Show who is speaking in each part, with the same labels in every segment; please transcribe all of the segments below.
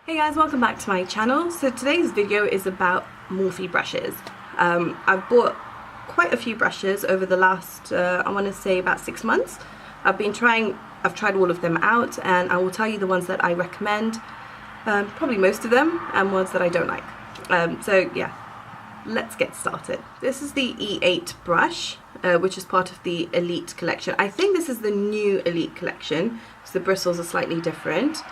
Speaker 1: Hey guys, welcome back to my channel. So today's video is about Morphe brushes. I've bought quite a few brushes over the last, I want to say about 6 months. I've tried all of them out, and I will tell you the ones that I recommend, probably most of them, and ones that I don't like. So yeah, let's get started. This is the E8 brush, which is part of the Elite collection. I think this is the new Elite collection, because the bristles are slightly different.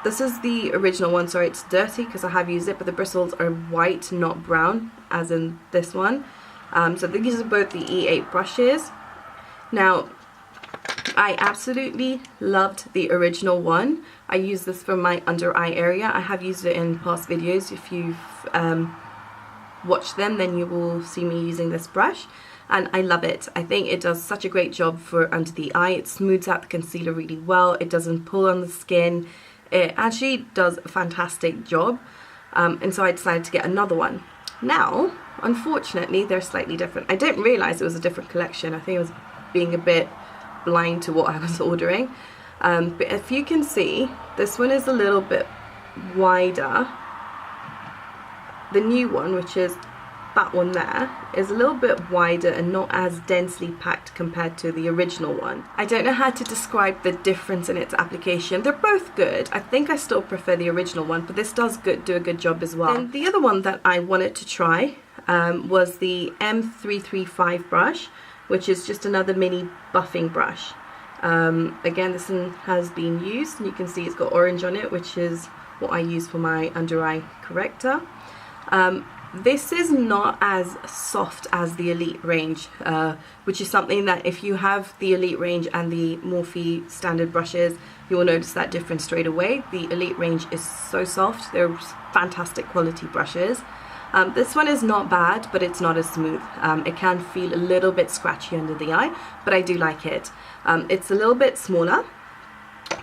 Speaker 1: This is the original one. Sorry, it's dirty because I have used it, but the bristles are white, not brown, as in this one. So these are both the E8 brushes. Now, I absolutely loved the original one. I use this for my under eye area. I have used it in past videos. If you've watched them, then you will see me using this brush. And I love it. I think it does such a great job for under the eye. It smooths out the concealer really well. It doesn't pull on the skin. It actually does a fantastic job, and so I decided to get another one. Now, unfortunately, they're slightly different. I didn't realize it was a different collection. I think I was being a bit blind to what I was ordering. But if you can see, this one is a little bit wider. The new one, which is that one there, is a little bit wider and not as densely packed compared to the original one. I don't know how to describe the difference in its application. They're both good. I think I still prefer the original one, but this does do a good job as well. And the other one that I wanted to try was the M335 brush, which is just another mini buffing brush. Again, this one has been used, and you can see it's got orange on it, which is what I use for my under eye corrector. This is not as soft as the Elite range, which is something that if you have the Elite range and the Morphe standard brushes, you will notice that difference straight away. The Elite range is so soft. They're fantastic quality brushes. This one is not bad, but it's not as smooth. It can feel a little bit scratchy under the eye, but I do like it. It's a little bit smaller,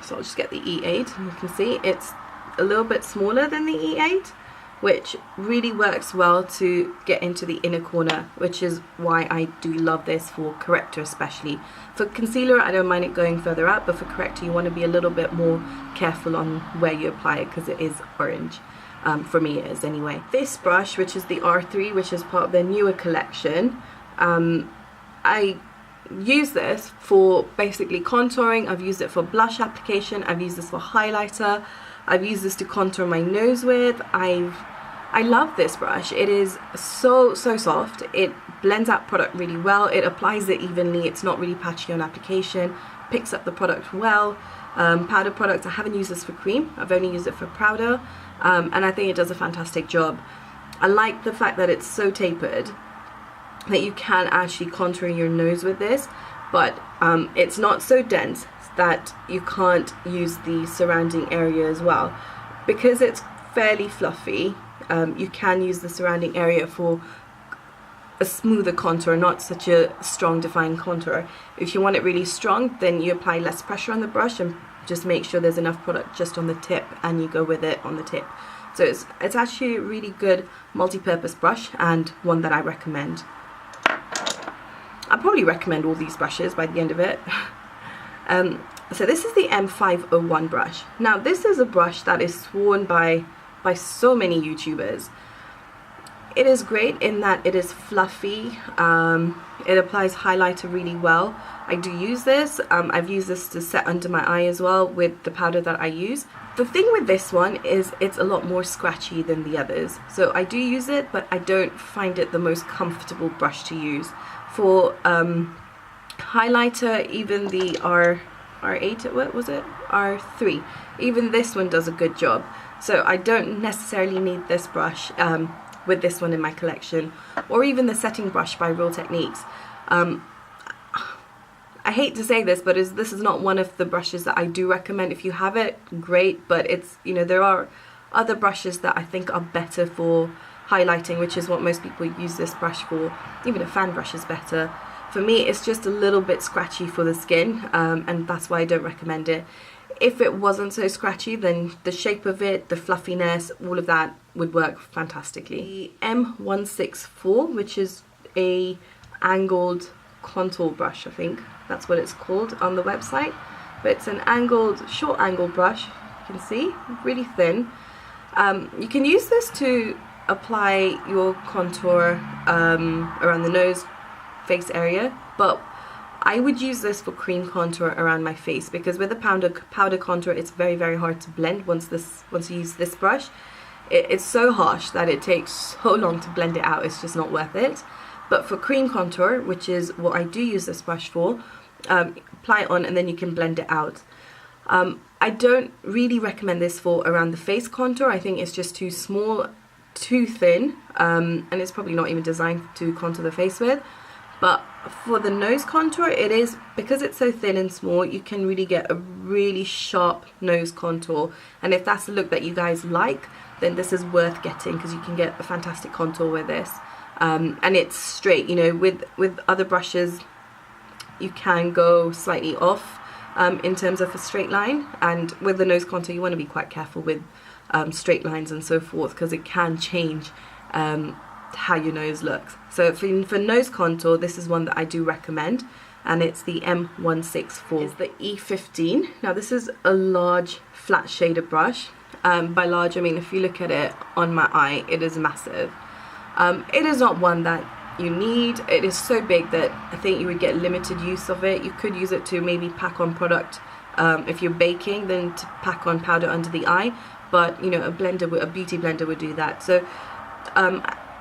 Speaker 1: so I'll just get the E8, and you can see it's a little bit smaller than the E8, which really works well to get into the inner corner, which is why I do love this for corrector especially. For concealer, I don't mind it going further out, but for corrector, you want to be a little bit more careful on where you apply it because it is orange. For me, it is anyway. This brush, which is the R3, which is part of their newer collection, I use this for basically contouring. I've used it for blush application. I've used this for highlighter. I've used this to contour my nose with. I love this brush. It is so soft. It blends out product really well. It applies it evenly. It's not really patchy on application. Picks up the product well. Powder product, I haven't used this for cream. I've only used it for powder, and I think it does a fantastic job. I like the fact that it's so tapered that you can actually contour your nose with this, but it's not so dense that you can't use the surrounding area as well. Because it's fairly fluffy, you can use the surrounding area for a smoother contour, not such a strong defined contour. If you want it really strong, then you apply less pressure on the brush and just make sure there's enough product just on the tip, and you go with it on the tip. So it's actually a really good multi-purpose brush, and one that I recommend. I'll probably recommend all these brushes by the end of it. So this is the M501 brush. Now this is a brush that is sworn by so many YouTubers. It is great in that it is fluffy. It applies highlighter really well. I do use this. I've used this to set under my eye as well with the powder that I use. The thing with this one is it's a lot more scratchy than the others. So I do use it, but I don't find it the most comfortable brush to use. For highlighter, even the R8, what was it? R3. Even this one does a good job. So I don't necessarily need this brush with this one in my collection, or even the setting brush by Real Techniques. I hate to say this, but this is not one of the brushes that I do recommend. If you have it, great, but it's, you know, there are other brushes that I think are better for highlighting, which is what most people use this brush for. Even a fan brush is better. For me, it's just a little bit scratchy for the skin, and that's why I don't recommend it. If it wasn't so scratchy, then the shape of it, the fluffiness, all of that would work fantastically. The M164, which is a angled contour brush, I think that's what it's called on the website, but it's an angled, short angle brush, you can see, really thin. You can use this to apply your contour around the nose, face area, but I would use this for cream contour around my face, because with the powder contour it's very, very hard to blend once you use this brush. It's so harsh that it takes so long to blend it out, it's just not worth it. But for cream contour, which is what I do use this brush for, apply it on and then you can blend it out. I don't really recommend this for around the face contour. I think it's just too small, too thin, and it's probably not even designed to contour the face with. But for the nose contour, it is, because it's so thin and small, you can really get a really sharp nose contour. And if that's the look that you guys like, then this is worth getting, because you can get a fantastic contour with this. And it's straight, you know, with other brushes, you can go slightly off in terms of a straight line, and with the nose contour you want to be quite careful with straight lines and so forth, because it can change how your nose looks. So for nose contour, this is one that I do recommend, and it's the M164. It's the E15. Now this is a large flat shader brush. By large I mean, if you look at it on my eye, it is massive. It is not one that you need. It is so big that I think you would get limited use of it. You could use it to maybe pack on product if you're baking, then to pack on powder under the eye, but you know, a beauty blender would do that. So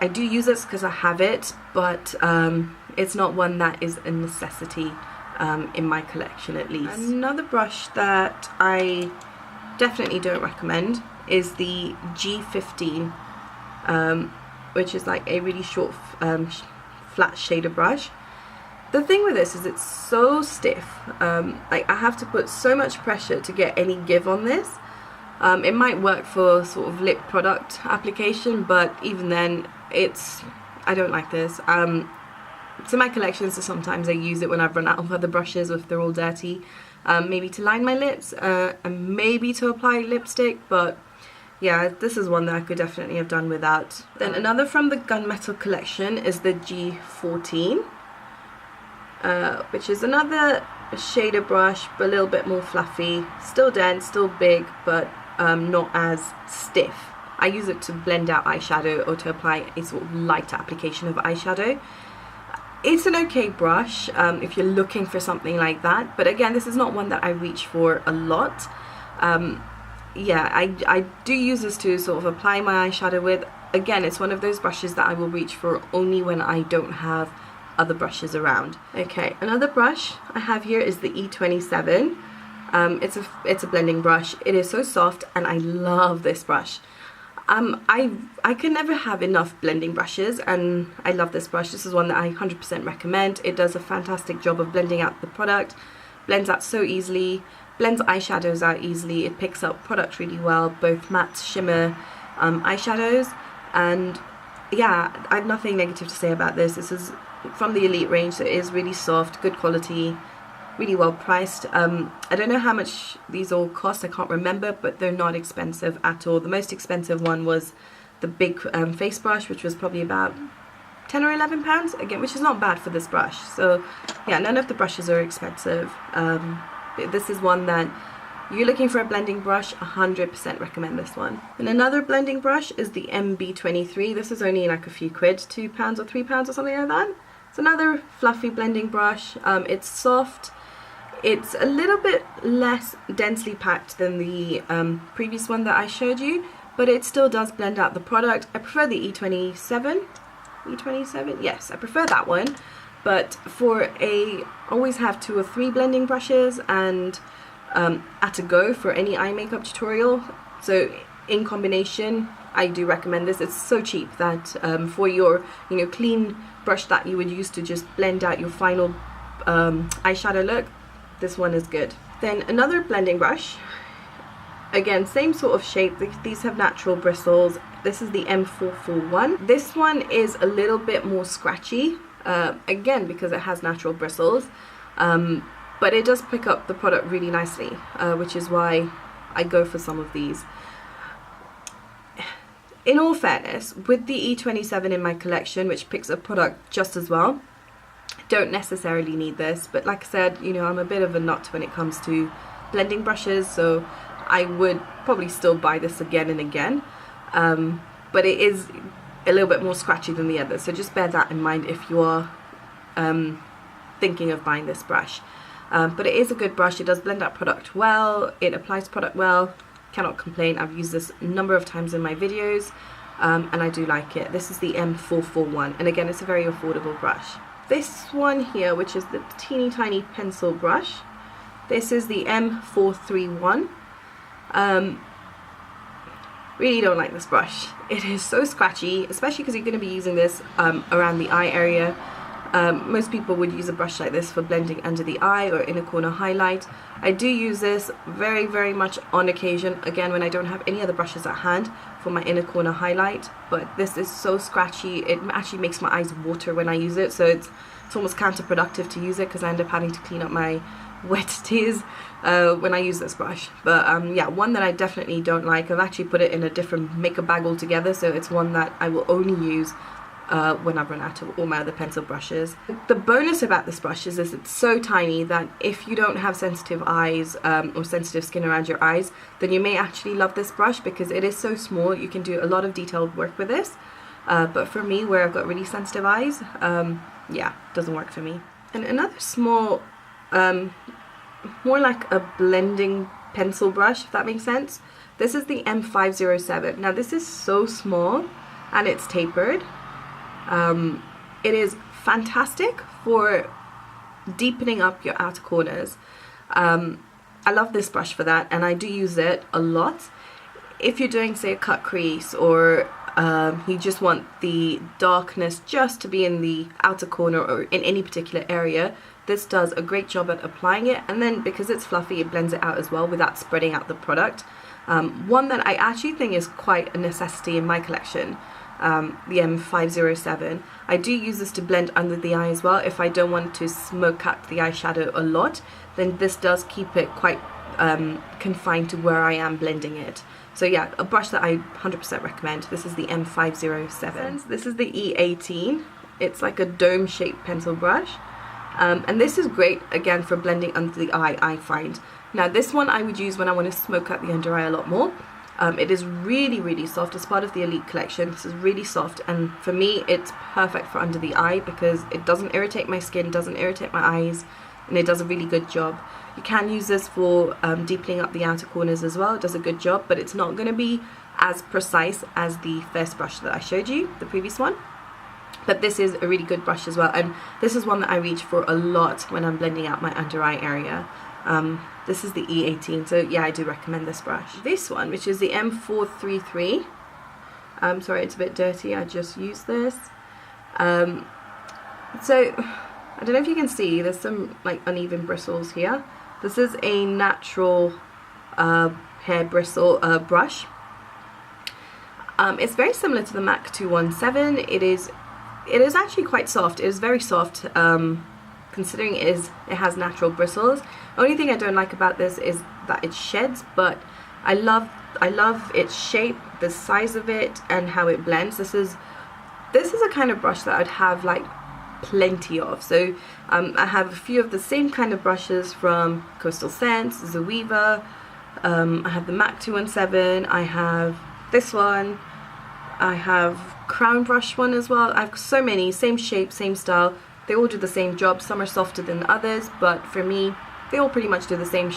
Speaker 1: I do use this because I have it, but it's not one that is a necessity in my collection, at least. Another brush that I definitely don't recommend is the G15, which is like a really short flat shader brush. The thing with this is it's so stiff. Like I have to put so much pressure to get any give on this. It might work for sort of lip product application, but even then, I don't like this. So my collection, so sometimes I use it when I've run out of other brushes, or if they're all dirty, maybe to line my lips, and maybe to apply lipstick, but yeah, this is one that I could definitely have done without. Then another from the Gunmetal collection is the G14, which is another shader brush, but a little bit more fluffy, still dense, still big, but not as stiff. I use it to blend out eyeshadow or to apply a sort of light application of eyeshadow. It's an okay brush if you're looking for something like that, but again, this is not one that I reach for a lot. Yeah, I do use this to sort of apply my eyeshadow with. Again, it's one of those brushes that I will reach for only when I don't have other brushes around. Okay, another brush I have here is the E27. It's a blending brush. It is so soft and I love this brush. I can never have enough blending brushes, and I love this brush. This is one that I 100% recommend. It does a fantastic job of blending out the product, blends out so easily, blends eyeshadows out easily. It picks up product really well, both matte, shimmer, eyeshadows, and yeah, I have nothing negative to say about this. This is from the Elite range, so it is really soft, good quality, really well priced. I don't know how much these all cost, I can't remember, but they're not expensive at all. The most expensive one was the big face brush, which was probably about £10 or £11 again, which is not bad for this brush. So yeah, none of the brushes are expensive. This is one that you're looking for a blending brush, 100% recommend this one. And another blending brush is the MB23. This is only like a few quid, £2 or £3 or something like that. It's another fluffy blending brush. It's soft. It's a little bit less densely packed than the previous one that I showed you, but it still does blend out the product. I prefer the E27. E27? Yes, I prefer that one. But always have 2 or 3 blending brushes and at a go for any eye makeup tutorial. So in combination, I do recommend this. It's so cheap that for your clean brush that you would use to just blend out your final eyeshadow look, this one is good. Then another blending brush, again same sort of shape. These have natural bristles. This is the M401. This one is a little bit more scratchy, again because it has natural bristles, but it does pick up the product really nicely, which is why I go for some of these. In all fairness, with the E27 in my collection, which picks up product just as well, don't necessarily need this, but like I said, I'm a bit of a nut when it comes to blending brushes, so I would probably still buy this again and again, but it is a little bit more scratchy than the others, so just bear that in mind if you are thinking of buying this brush. But it is a good brush. It does blend out product well, it applies product well, cannot complain. I've used this a number of times in my videos, and I do like it. This is the M441, and again, it's a very affordable brush. This one here, which is the teeny tiny pencil brush, this is the M431. Really don't like this brush. It is so scratchy, especially because you're going to be using this around the eye area. Most people would use a brush like this for blending under the eye or inner corner highlight. I do use this very, very much on occasion, again when I don't have any other brushes at hand for my inner corner highlight, but this is so scratchy, it actually makes my eyes water when I use it, so it's almost counterproductive to use it because I end up having to clean up my wet tears when I use this brush. But yeah, one that I definitely don't like. I've actually put it in a different makeup bag altogether, so it's one that I will only use when I've run out of all my other pencil brushes. The bonus about this brush is it's so tiny that if you don't have sensitive eyes or sensitive skin around your eyes, then you may actually love this brush because it is so small. You can do a lot of detailed work with this, but for me, where I've got really sensitive eyes, yeah, doesn't work for me. And another small, more like a blending pencil brush, if that makes sense. This is the M507. Now this is so small and it's tapered. It is fantastic for deepening up your outer corners. I love this brush for that, and I do use it a lot. If you're doing, say, a cut crease, or you just want the darkness just to be in the outer corner or in any particular area, this does a great job at applying it, and then because it's fluffy, it blends it out as well without spreading out the product. One that I actually think is quite a necessity in my collection, the M507. I do use this to blend under the eye as well. If I don't want to smoke out the eyeshadow a lot, then this does keep it quite confined to where I am blending it. So yeah, a brush that I 100% recommend. This is the M507. This is the E18. It's like a dome shaped pencil brush. And this is great again for blending under the eye, I find. Now this one I would use when I want to smoke out the under eye a lot more. It is really, really soft. It's part of the Elite collection. This is really soft, and for me it's perfect for under the eye because it doesn't irritate my skin, doesn't irritate my eyes, and it does a really good job. You can use this for deepening up the outer corners as well. It does a good job, but it's not going to be as precise as the first brush that I showed you, the previous one. But this is a really good brush as well, and this is one that I reach for a lot when I'm blending out my under eye area. This is the E18, so yeah, I do recommend this brush. This one, which is the M433, sorry, it's a bit dirty, I just used this. So I don't know if you can see, there's some like uneven bristles here. This is a natural hair bristle brush. It's very similar to the MAC 217. It is actually quite soft. It is very soft, considering it has natural bristles. The only thing I don't like about this is that it sheds, but I love its shape, the size of it, and how it blends. This is a kind of brush that I'd have like plenty of. So I have a few of the same kind of brushes from Coastal Scents, Zoeva. I have the MAC 217. I have this one. I have Crown Brush one as well. I have so many, same shape, same style. They all do the same job. Some are softer than others, but for me, they all pretty much do the same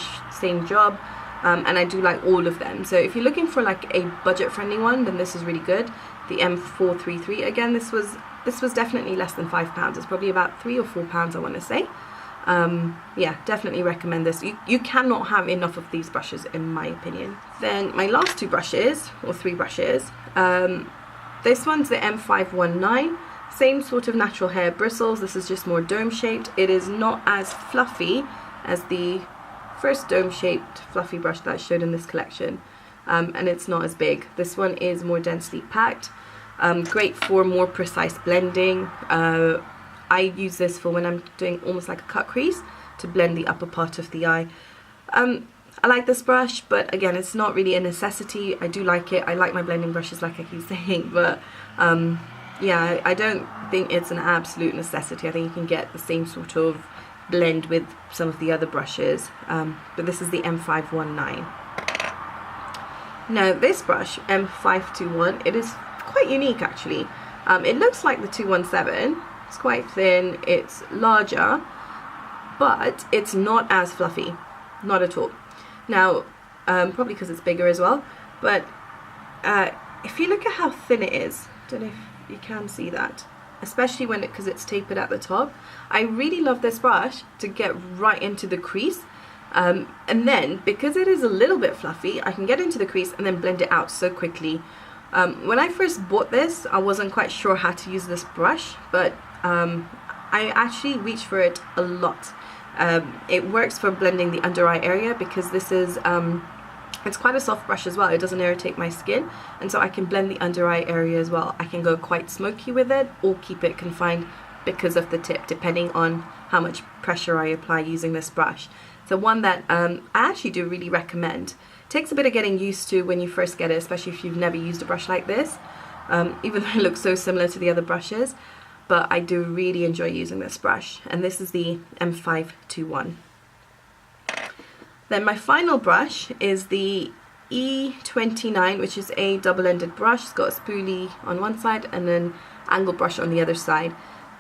Speaker 1: job, and I do like all of them. So if you're looking for like a budget-friendly one, then this is really good. The M433, again, this was definitely less than £5. It's probably about £3 or £4, I want to say. Yeah, definitely recommend this. You cannot have enough of these brushes, in my opinion. Then my last two brushes, or three brushes. This one's the M519. Same sort of natural hair bristles. This is just more dome shaped. It is not as fluffy as the first dome shaped fluffy brush that I showed in this collection, and it's not as big. This one is more densely packed, great for more precise blending. I use this for when I'm doing almost like a cut crease to blend the upper part of the eye. I like this brush, but again, it's not really a necessity. I do like it. I like my blending brushes, like I keep saying, but yeah, I don't think it's an absolute necessity. I think you can get the same sort of blend with some of the other brushes, but this is the M519. Now this brush, M521, it is quite unique actually. It looks like the 217, it's quite thin, it's larger, but it's not as fluffy, not at all. Now, probably because it's bigger as well, but if you look at how thin it is, I don't know if you can see that, especially because it's tapered at the top. I really love this brush to get right into the crease, and then because it is a little bit fluffy, I can get into the crease and then blend it out so quickly. When I first bought this, I wasn't quite sure how to use this brush, but I actually reach for it a lot. It works for blending the under eye area because this is it's quite a soft brush as well. It doesn't irritate my skin, and so I can blend the under eye area as well. I can go quite smoky with it or keep it confined because of the tip, depending on how much pressure I apply using this brush. So one that I actually do really recommend. It takes a bit of getting used to when you first get it, especially if you've never used a brush like this, even though it looks so similar to the other brushes. But I do really enjoy using this brush, and this is the M521. Then my final brush is the E29, which is a double-ended brush. It's got a spoolie on one side and an angle brush on the other side.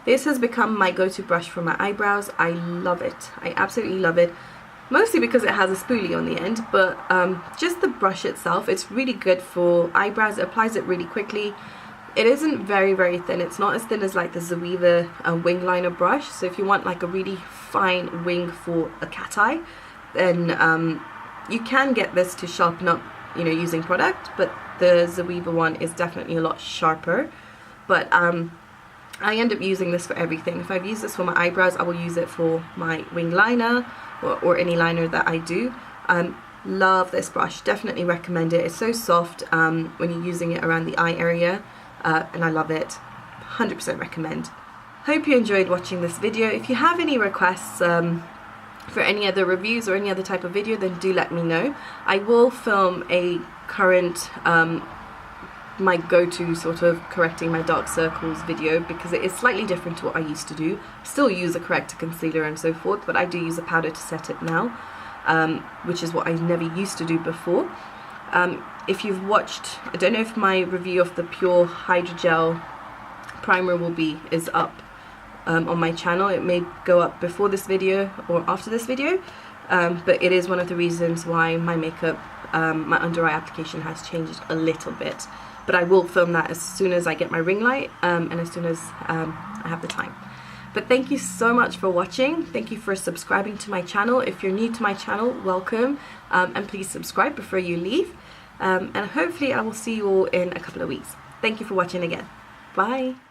Speaker 1: This has become my go-to brush for my eyebrows. I love it. I absolutely love it. Mostly because it has a spoolie on the end, but just the brush itself, it's really good for eyebrows. It applies it really quickly. It isn't very, very thin. It's not as thin as like the Zoeva wing liner brush. So if you want like a really fine wing for a cat eye, then you can get this to sharpen up, you know, using product, but the Zoeva one is definitely a lot sharper. But I end up using this for everything. If I've used this for my eyebrows, I will use it for my wing liner or any liner that I do. Love this brush, definitely recommend it. It's so soft when you're using it around the eye area, and I love it. 100% recommend. Hope you enjoyed watching this video. If you have any requests for any other reviews or any other type of video, then do let me know. I will film a current my go-to sort of correcting my dark circles video, because it is slightly different to what I used to do. I still use a corrector, concealer and so forth, but I do use a powder to set it now, which is what I never used to do before. If you've watched, I don't know if my review of the Pure Hydrogel primer is up on my channel. It may go up before this video or after this video, but it is one of the reasons why my makeup, my under eye application has changed a little bit. But I will film that as soon as I get my ring light and as soon as I have the time. But thank you so much for watching. Thank you for subscribing to my channel. If you're new to my channel, welcome, and please subscribe before you leave. And hopefully I will see you all in a couple of weeks. Thank you for watching again. Bye.